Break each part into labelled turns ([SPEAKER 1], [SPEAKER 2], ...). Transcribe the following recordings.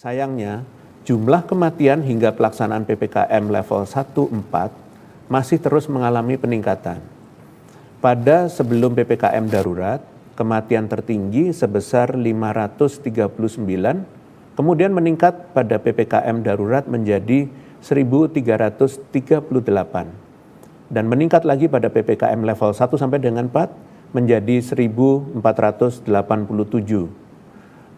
[SPEAKER 1] Sayangnya, jumlah kematian hingga pelaksanaan PPKM level 1-4 masih terus mengalami peningkatan. Pada sebelum PPKM darurat, kematian tertinggi sebesar 539, kemudian meningkat pada PPKM darurat menjadi 1.338, dan meningkat lagi pada PPKM level 1 sampai dengan 4 menjadi 1.487.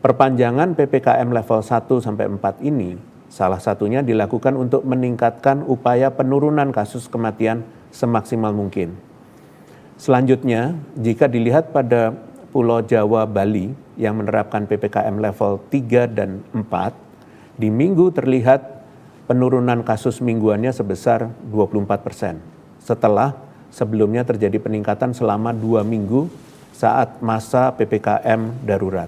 [SPEAKER 1] Perpanjangan PPKM level 1 sampai 4 ini salah satunya dilakukan untuk meningkatkan upaya penurunan kasus kematian semaksimal mungkin. Selanjutnya, jika dilihat pada Pulau Jawa, Bali yang menerapkan PPKM level 3 dan 4, di minggu terlihat penurunan kasus mingguannya sebesar 24%, setelah sebelumnya terjadi peningkatan selama 2 minggu saat masa PPKM darurat.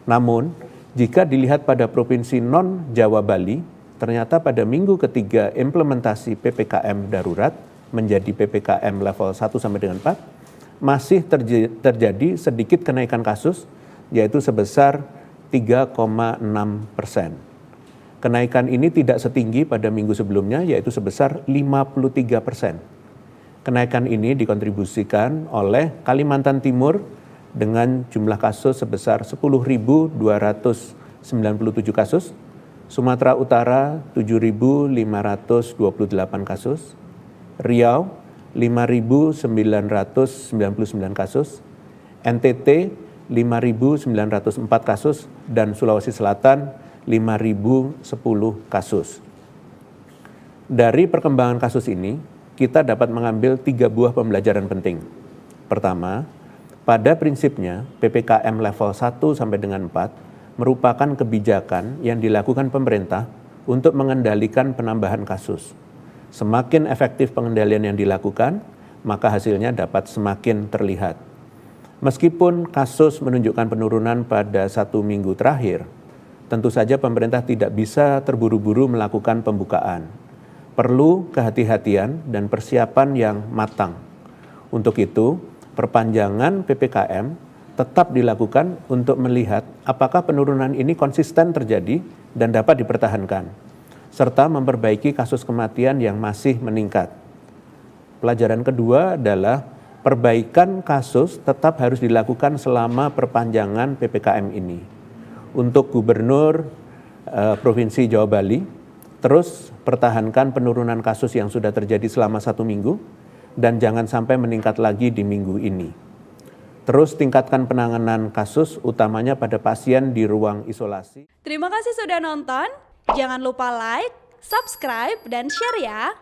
[SPEAKER 1] Namun, jika dilihat pada provinsi non-Jawa Bali, ternyata pada minggu ketiga implementasi PPKM darurat menjadi PPKM level 1 sampai dengan 4, masih terjadi sedikit kenaikan kasus, yaitu sebesar 3,6%. Kenaikan ini tidak setinggi pada minggu sebelumnya, yaitu sebesar 53%. Kenaikan ini dikontribusikan oleh Kalimantan Timur dengan jumlah kasus sebesar 10.297 kasus, Sumatera Utara 7.528 kasus, Riau 5.999 kasus, NTT 5.904 kasus, dan Sulawesi Selatan 5.010 kasus. Dari perkembangan kasus ini, kita dapat mengambil 3 buah pembelajaran penting. Pertama, pada prinsipnya, PPKM level 1 sampai dengan 4 merupakan kebijakan yang dilakukan pemerintah untuk mengendalikan penambahan kasus. Semakin efektif pengendalian yang dilakukan, maka hasilnya dapat semakin terlihat. Meskipun kasus menunjukkan penurunan pada 1 minggu terakhir, tentu saja pemerintah tidak bisa terburu-buru melakukan pembukaan. Perlu kehati-hatian dan persiapan yang matang. Untuk itu, perpanjangan PPKM tetap dilakukan untuk melihat apakah penurunan ini konsisten terjadi dan dapat dipertahankan, serta memperbaiki kasus kematian yang masih meningkat. Pelajaran kedua adalah perbaikan kasus tetap harus dilakukan selama perpanjangan PPKM ini. Untuk Gubernur Provinsi Jawa Bali, terus pertahankan penurunan kasus yang sudah terjadi selama 1 minggu, dan jangan sampai meningkat lagi di minggu ini. Terus tingkatkan penanganan kasus, utamanya pada pasien di ruang isolasi.
[SPEAKER 2] Terima kasih sudah nonton. Jangan lupa like, subscribe, dan share ya.